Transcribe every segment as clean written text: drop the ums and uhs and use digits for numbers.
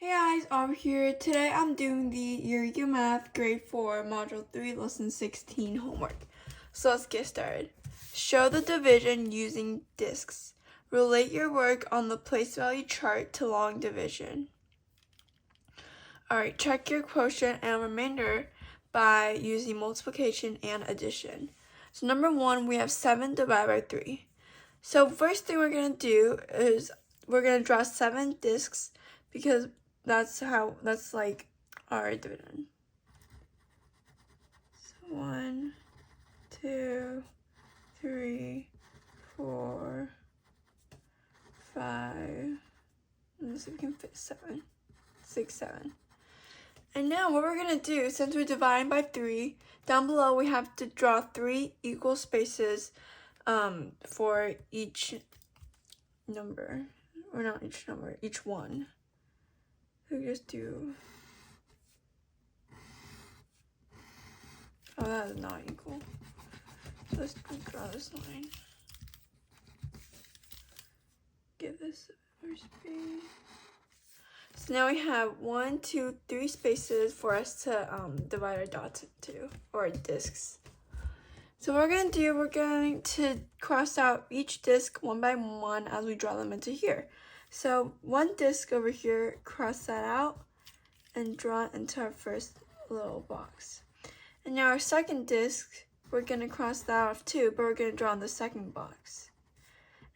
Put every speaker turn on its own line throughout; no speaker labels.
Hey guys, Aubrey here. Today I'm doing the Eureka Math Grade 4 Module 3 Lesson 16 homework. So let's get started. Show the division using discs. Relate your work on the place value chart to long division. Alright, check your quotient and remainder by using multiplication and addition. So number 1, we have 7 divided by 3. So first thing we're going to do is we're going to draw 7 discs because that's like our division. So 1, 2, 3, 4, 5. Let's see if we can fit 7, 6, 7. And now what we're gonna do, since we're dividing by 3, down below we have to draw 3 equal spaces for each number, or not each number, each one. So we just do, oh, that is not equal. So let's draw this line. Give this more space. So now we have 1, 2, 3 spaces for us to divide our dots into, or discs. So what we're going to do, we're going to cross out each disc one by one as we draw them into here. So one disc over here, cross that out and draw it into our first little box. And now our second disc, we're going to cross that off too, but we're going to draw in the second box.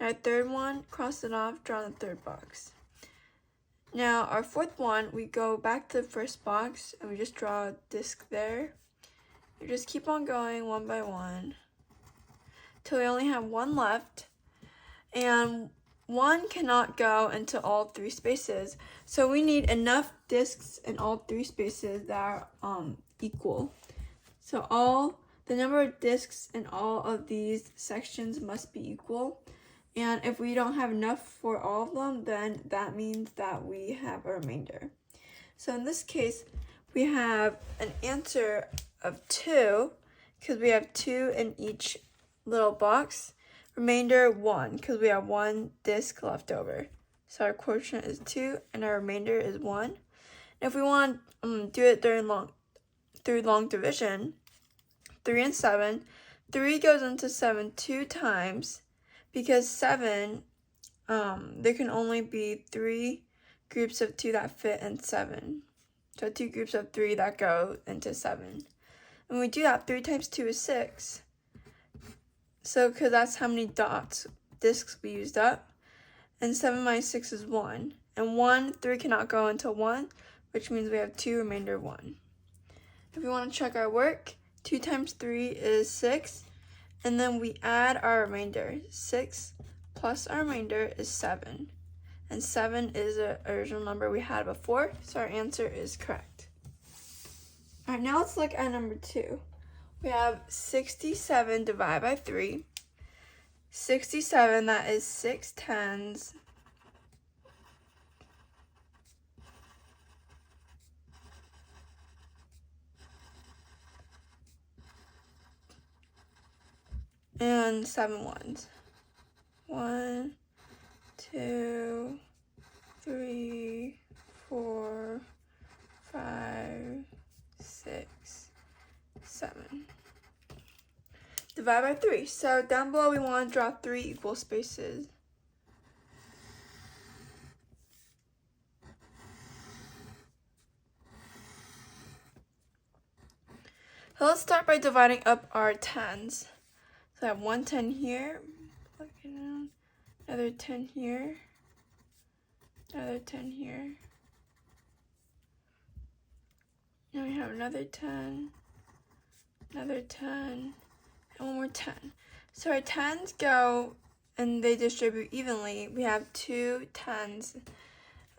And our third one, cross it off, draw in the third box. Now our fourth one, we go back to the first box and we just draw a disc there. You just keep on going one by one till we only have one left, and one cannot go into all 3 spaces, so we need enough discs in all 3 spaces that are equal. So the number of discs in all of these sections must be equal, and if we don't have enough for all of them, then that means that we have a remainder. So in this case, we have an answer of 2 because we have 2 in each little box. Remainder 1 because we have 1 disc left over. So our quotient is 2 and our remainder is 1. And if we want to do it through long division, 3 and 7, 3 goes into 7 2 times because 7, there can only be 3 groups of 2 that fit in 7. So 2 groups of 3 that go into 7. When we do that, 3 times 2 is 6. So, because that's how many discs we used up. And 7 minus 6 is 1. And 3 cannot go into 1, which means we have 2, remainder 1. If we want to check our work, 2 times 3 is 6. And then we add our remainder. 6 plus our remainder is 7. And 7 is the original number we had before, so our answer is correct. Alright, now let's look at number 2. We have 67 divided by 3. 67, that is 6 tens. And 7 ones. 1, 2, 3, 4, 5, 6, 7. Divide by 3. So down below we want to draw 3 equal spaces. So let's start by dividing up our tens. So I have 1 10 here, plug it in, another 10 here, another 10 here. Now we have another 10, another 10, and one more 10. So our 10s go and they distribute evenly. We have 2 10s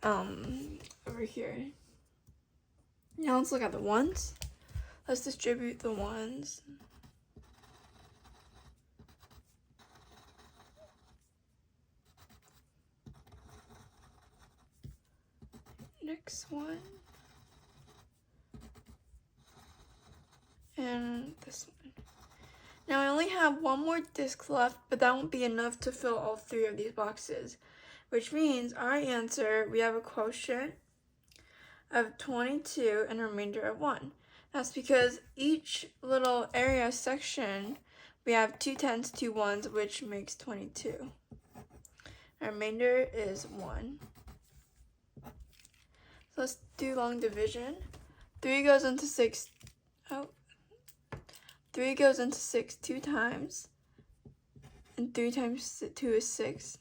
over here. Now let's look at the ones. Let's distribute the ones. Next one. And this one. Now I only have one more disc left, but that won't be enough to fill all 3 of these boxes, which means our answer, we have a quotient of 22 and a remainder of 1. That's because each little area section, we have 2 10s, 2 1s, which makes 22. Our remainder is 1. So let's do long division. 3 goes into 6. 3 goes into 6 2 times. And 3 times 2 is 6.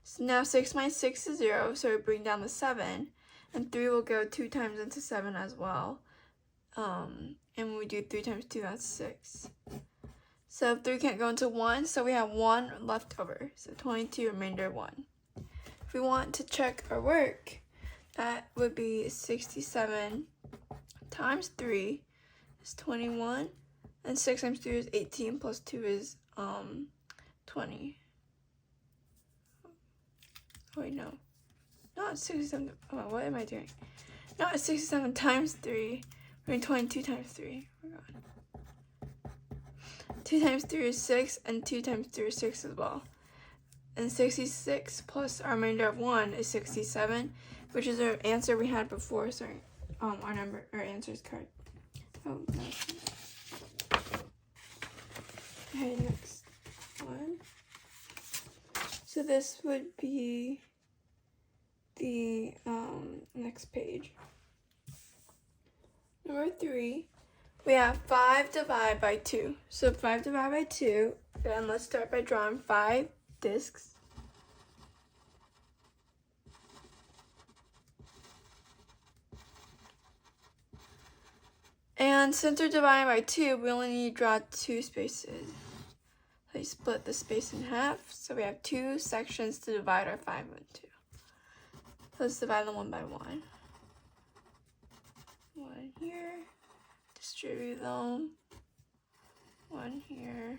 So now 6 minus 6 is 0, so we bring down the 7. And 3 will go 2 times into 7 as well. And when we do 3 times 2, that's 6. So 3 can't go into 1, so we have 1 left over. So 22, remainder 1. If we want to check our work, that would be 67 times 3 is 21. And 6 times 3 is 18, plus 2 is 20. Oh wait, no. Not 67. Oh, what am I doing? Not 67 times 3. We're doing 22 times 3. Oh my god. 2 times 3 is 6, and 2 times 3 is 6 as well. And 66 plus our remainder of 1 is 67, which is our answer we had before. Sorry. Our answer is correct. Oh, no. Okay, next one. So this would be the next page. Number 3, we have 5 divided by 2. So 5 divided by 2, then let's start by drawing 5 discs. And since we're dividing by 2, we only need to draw 2 spaces. So you split the space in half, so we have 2 sections to divide our 5 into. Let's divide them one by one. 1 here, distribute them. 1 here,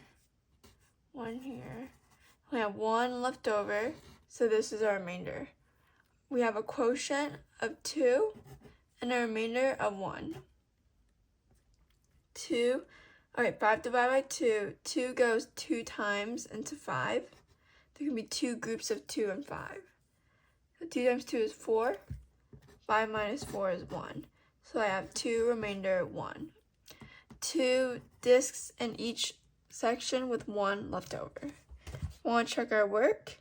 1 here. We have 1 left over, so this is our remainder. We have a quotient of 2 and a remainder of 1. 2, alright, 5 divided by 2. 2 goes 2 times into 5. There can be 2 groups of 2 and 5. So 2 times 2 is 4. 5 minus 4 is 1. So I have 2, remainder 1. 2 discs in each section with 1 left over. We want to check our work.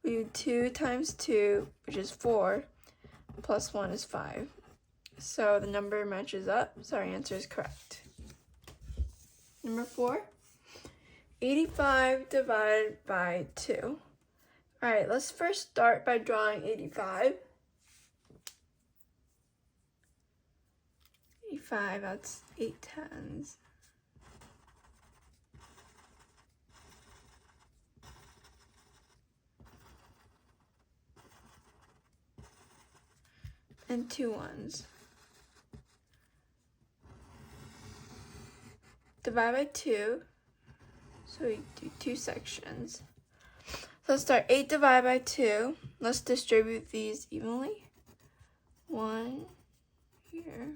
We do 2 times 2, which is 4, plus 1 is 5. So the number matches up, so our answer is correct. Number 4, 85 divided by 2. Alright, let's first start by drawing 85. 85, that's 8 tens. And 2 ones. Divide by 2, so we do 2 sections. So let's start 8 divided by 2. Let's distribute these evenly. 1 here.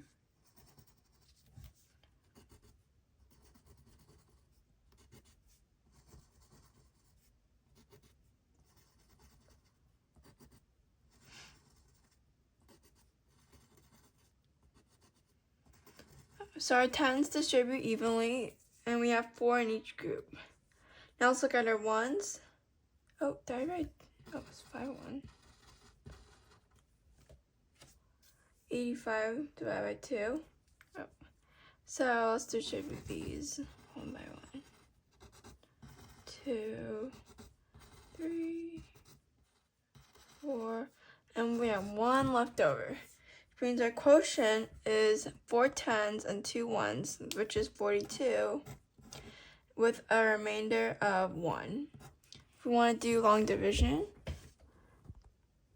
So our tens distribute evenly, and we have 4 in each group. Now let's look at our ones. Oh, did I write? Oh, it's 5 1. 85 divided by 2. Oh. So let's distribute these one by one. 2, 3, 4, and we have 1 left over. Which means our quotient is 4 tens and 2 ones, which is 42, with a remainder of 1. If we want to do long division,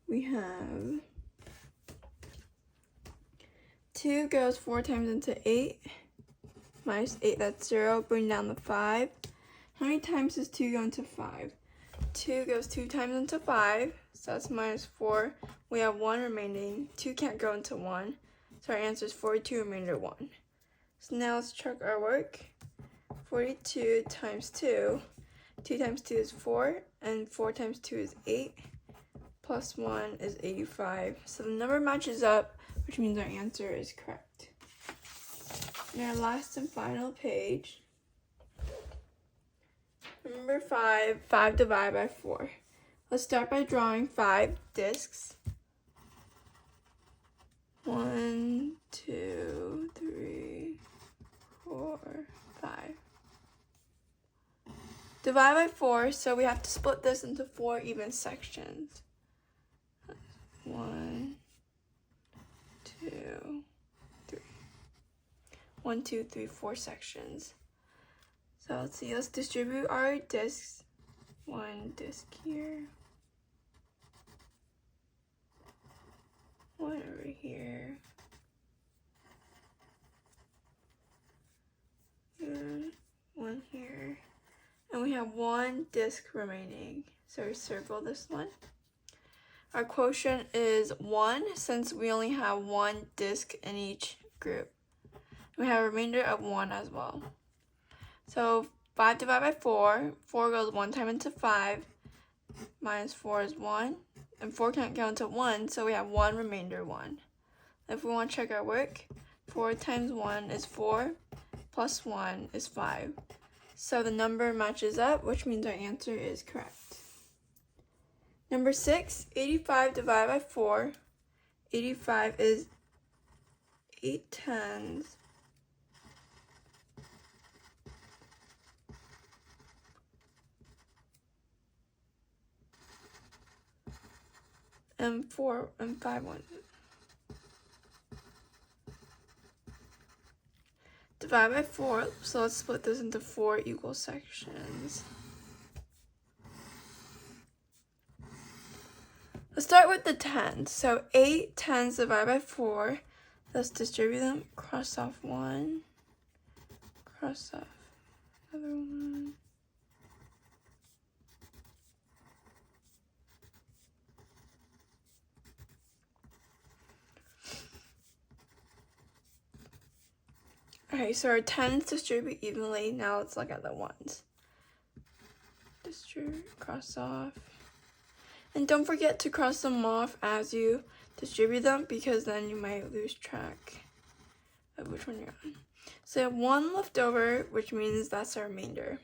we have 2 goes 4 times into 8, minus 8, that's 0, bring down the 5. How many times does 2 go into 5? 2 goes 2 times into 5, so that's minus 4. We have 1 remaining. 2 can't go into 1, so our answer is 42, remainder 1. So now let's check our work. 42 times 2. 2 times 2 is 4, and 4 times 2 is 8. plus 1 is 85. So the number matches up, which means our answer is correct. And our last and final page. Number 5, 5 divided by 4. Let's start by drawing 5 discs. 1, 2, 3, 4, 5. Divide by 4, so we have to split this into 4 even sections. 1, 2, 3. 1, 2, 3, 4 sections. So let's see, let's distribute our discs. 1 disc here. 1 over here. And 1 here. And we have 1 disc remaining. So we circle this one. Our quotient is 1 since we only have 1 disc in each group. We have a remainder of 1 as well. So 5 divided by 4. 4 goes 1 time into 5. Minus 4 is 1. And 4 can't go into 1, so we have 1 remainder 1. If we want to check our work, 4 times 1 is 4. Plus 1 is 5. So the number matches up, which means our answer is correct. Number 6, 85 divided by 4. 85 is 8 tens. And 4 and 5 ones. Divide by 4, so let's split this into 4 equal sections. Let's start with the tens. So 8 tens divided by 4. Let's distribute them. Cross off 1. Cross off another 1. Okay, so our tens distribute evenly. Now let's look at the ones. Distribute, cross off. And don't forget to cross them off as you distribute them, because then you might lose track of which one you're on. So you have 1 left over, which means that's our remainder.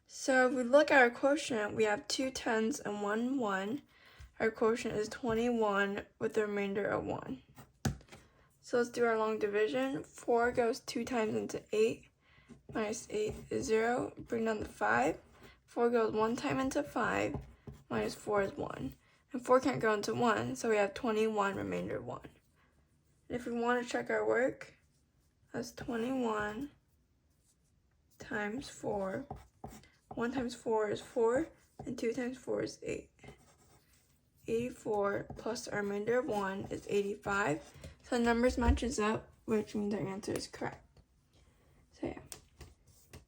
So if we look at our quotient, we have 2 tens and 1 1. Our quotient is 21 with the remainder of 1. So let's do our long division. 4 goes 2 times into 8. Minus 8 is 0. Bring down the 5. 4 goes 1 time into 5. Minus 4 is 1. And 4 can't go into 1, so we have 21 remainder 1. And if we want to check our work, that's 21 times 4. 1 times 4 is 4, and 2 times 4 is 8. 84 plus our remainder of 1 is 85. So the numbers matches up, which means our answer is correct. So yeah.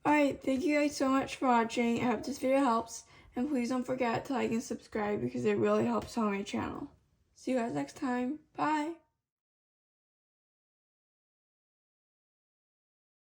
Alright, thank you guys so much for watching. I hope this video helps. And please don't forget to like and subscribe because it really helps on my channel. See you guys next time. Bye!